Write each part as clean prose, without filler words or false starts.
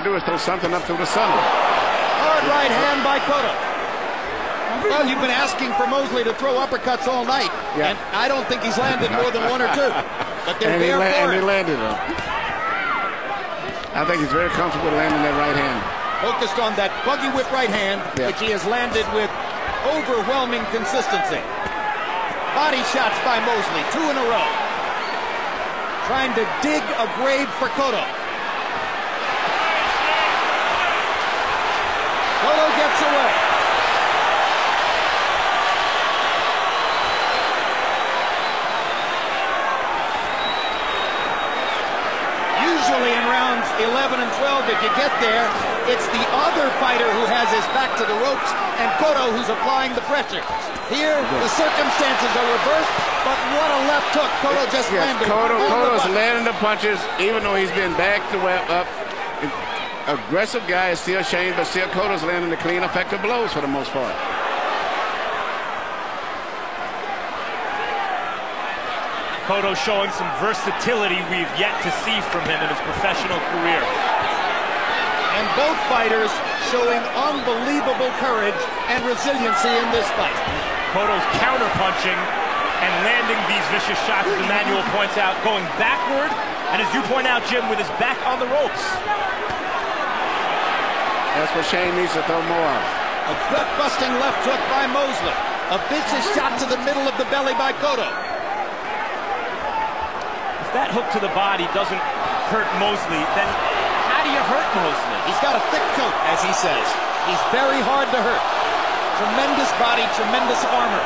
to do is throw something up through the center. Hard right hand by Cotto. Well, you've been asking for Mosley to throw uppercuts all night, and I don't think he's landed more than one or two. But they're there for and it. he landed them. I think he's very comfortable landing that right hand. Focused on that buggy whip right hand, which he has landed with overwhelming consistency. Body shots by Mosley, 2 in a row. Trying to dig a grave for Cotto. Cotto gets away. Usually in rounds 11 and 12, if you get there, it's the other fighter who has his back to the ropes and Cotto who's applying the pressure. Here, the circumstances are reversed, but what a left hook Cotto just landed. Cotto's landing the punches, even though he's been back to up. Aggressive guy is still Shane, but still Cotto's landing the clean, effective blows for the most part. Cotto showing some versatility we've yet to see from him in his professional career. And both fighters showing unbelievable courage and resiliency in this fight. Cotto's counter-punching and landing these vicious shots, as Emmanuel points out, going backward, and as you point out, Jim, with his back on the ropes. That's what Shane needs to throw more of. A gut-busting left hook by Mosley. A vicious shot to the middle of the belly by Cotto. If that hook to the body doesn't hurt Mosley, then how do you hurt Mosley? He's got a thick coat, as he says. He's very hard to hurt. Tremendous body, tremendous armor.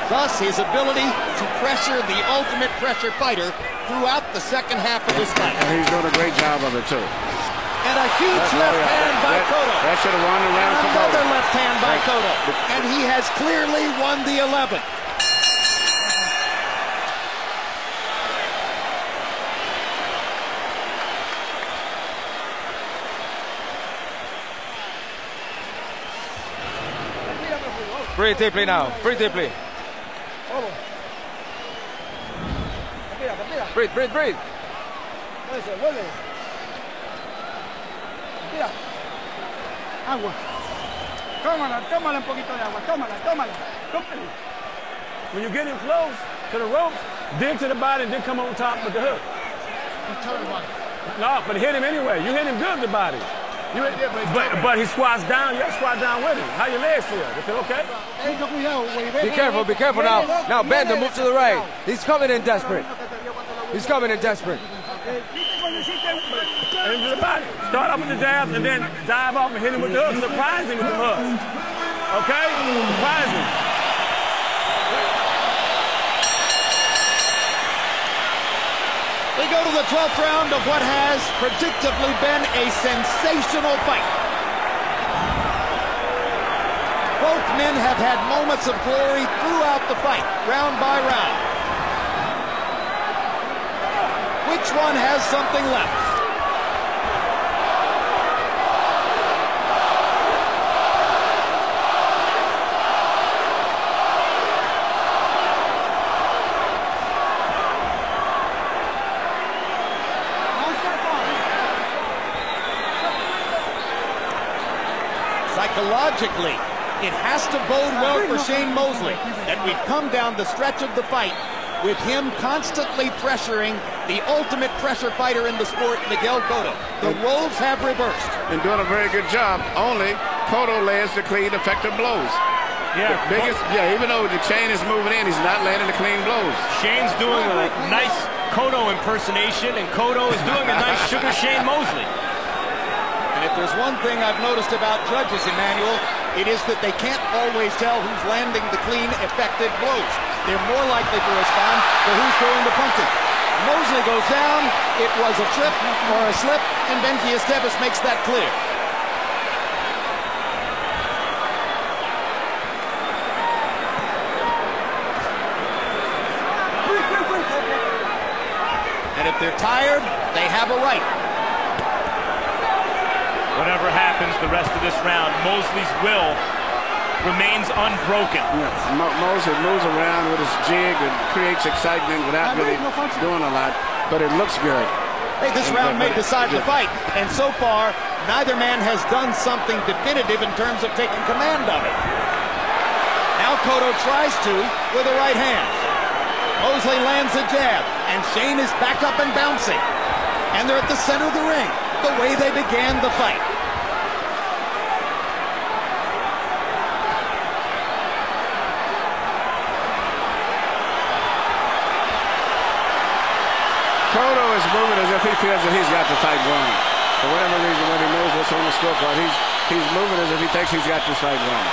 Thus, his ability to pressure the ultimate pressure fighter throughout the second half of this fight. And he's doing a great job of it, too. And a huge left hand by Cotto. That should have won the round for Another Cotto. left hand by Cotto. And he has clearly won the 11. Breathe deeply now. Breathe deeply. Breathe, breathe, breathe. Agua. Tómala, tómala un poquito de agua. Tómala, tómala. Tómala. When you get him close to the ropes, dig to the body and then come on top with the hook. No, but hit him anyway. You hit him good with the body. But he squats down. You have to squat down with him. How your legs feel? They feel okay? Be careful now. Now bend and move to the right. He's coming in desperate. He's coming in desperate. Into the body. Start off with the jabs and then dive off and hit him with the hooks. Surprise him with the hooks. Okay? Surprise him. We go to the 12th round of what has predictably been a sensational fight. Both men have had moments of glory throughout the fight, round by round. Which one has something left? Psychologically, it has to bode well for Shane Mosley that we've come down the stretch of the fight with him constantly pressuring the ultimate pressure fighter in the sport, Miguel Cotto. The roles have reversed. And doing a very good job. Only Cotto lands the clean, effective blows. Even though the chain is moving in, he's not landing the clean blows. Shane's doing a nice Cotto impersonation, and Cotto is doing a nice Sugar Shane Mosley. And if there's one thing I've noticed about judges, Emmanuel, it is that they can't always tell who's landing the clean, effective blows. They're more likely to respond to who's throwing the punches. Mosley goes down, it was a trip or a slip, and Benji Esteves makes that clear. And if they're tired, they have a right. Whatever happens the rest of this round, Mosley's will remains unbroken. Yes. Mosley moves around with his jig and creates excitement without really doing a lot. but it looks good. Hey, this round may decide the fight, and so far, neither man has done something definitive in terms of taking command of it. Now Cotto tries to with a right hand. Mosley lands a jab, and Shane is back up and bouncing. And they're at the center of the ring, the way they began the fight. Cotto is moving as if he feels that he's got the fight won. For whatever reason, when he knows what's on the scorecard, he's moving as if he thinks he's got this fight won.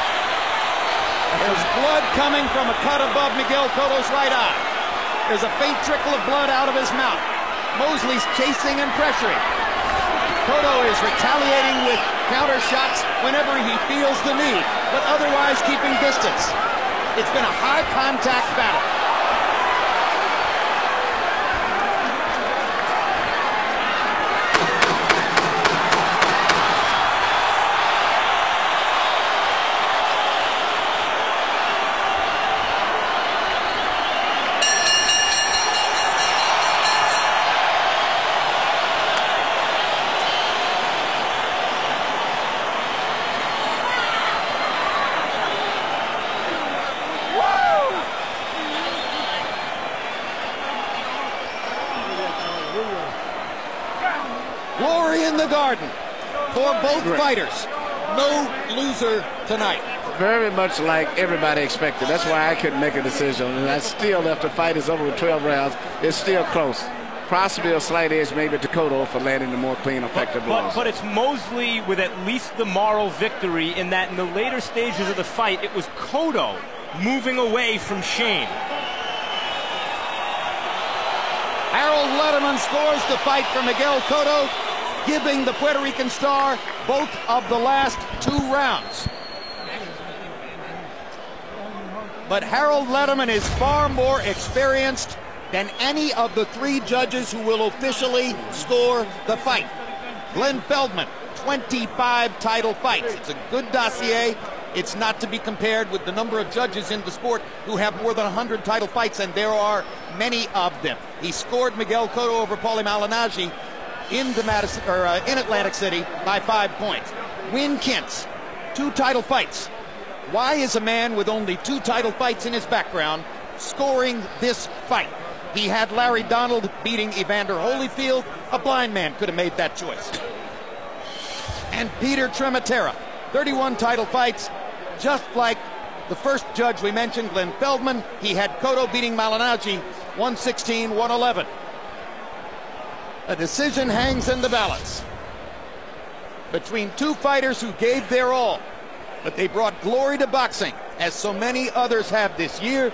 There's blood coming from a cut above Miguel Cotto's right eye. There's a faint trickle of blood out of his mouth. Mosley's chasing and pressuring. Cotto is retaliating with counter shots whenever he feels the need, but otherwise keeping distance. It's been a high contact battle. Glory in the garden for both fighters. No loser tonight. Very much like everybody expected. That's why I couldn't make a decision. And I still, after the fight is over with 12 rounds, it's still close. Possibly a slight edge maybe to Cotto for landing the more clean, effective blows. But it's Mosley with at least the moral victory in that in the later stages of the fight, it was Cotto moving away from Shane. Harold Letterman scores the fight for Miguel Cotto, giving the Puerto Rican star both of the last 2 rounds. But Harold Letterman is far more experienced than any of the 3 judges who will officially score the fight. Glenn Feldman, 25 title fights. It's a good dossier. It's not to be compared with the number of judges in the sport who have more than 100 title fights, and there are many of them. He scored Miguel Cotto over Paulie Malignaggi in Atlantic City by 5 points. Win Kintz, 2 title fights. Why is a man with only 2 title fights in his background scoring this fight? He had Larry Donald beating Evander Holyfield. A blind man could have made that choice. And Peter Trematera, 31 title fights. Just like the first judge we mentioned, Glenn Feldman, he had Cotto beating Malignaggi 116-111. A decision hangs in the balance between 2 fighters who gave their all, but they brought glory to boxing, as so many others have this year.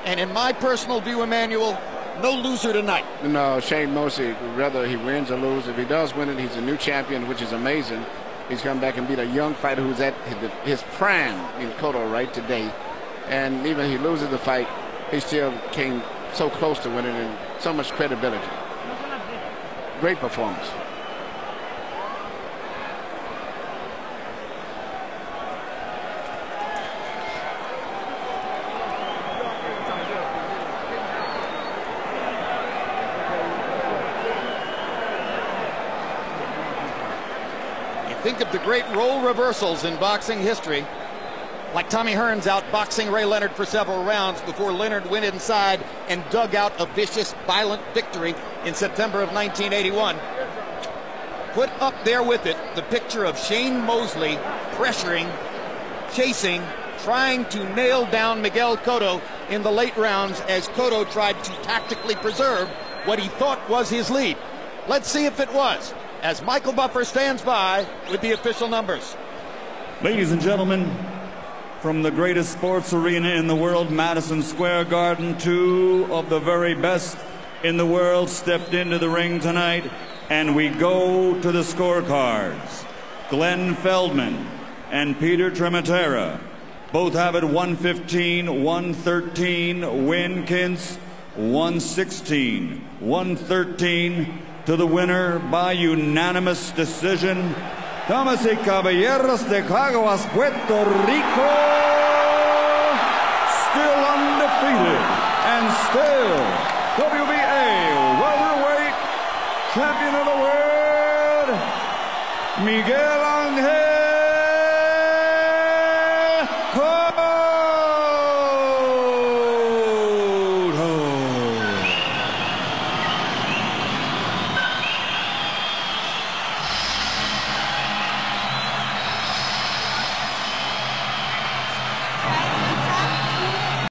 And in my personal view, Emmanuel, no loser tonight. No, Shane Mosley, whether he wins or loses, if he does win it, he's a new champion, which is amazing. He's come back and beat a young fighter who's at his prime in Cotto right today. And even if he loses the fight, he still came so close to winning and so much credibility. Great performance. Think of the great role reversals in boxing history, like Tommy Hearns outboxing Ray Leonard for several rounds before Leonard went inside and dug out a vicious, violent victory in September of 1981. Put up there with it the picture of Shane Mosley pressuring, chasing, trying to nail down Miguel Cotto in the late rounds as Cotto tried to tactically preserve what he thought was his lead. Let's see if it was, as Michael Buffer stands by with the official numbers. Ladies and gentlemen, from the greatest sports arena in the world, Madison Square Garden, 2 of the very best in the world stepped into the ring tonight, and we go to the scorecards. Glenn Feldman and Peter Trematera both have it 115-113. Win Kintz 116-113 to the winner by unanimous decision. Damas y caballeros de Caguas, Puerto Rico, still undefeated and still WBA welterweight champion of the world, Miguel Angel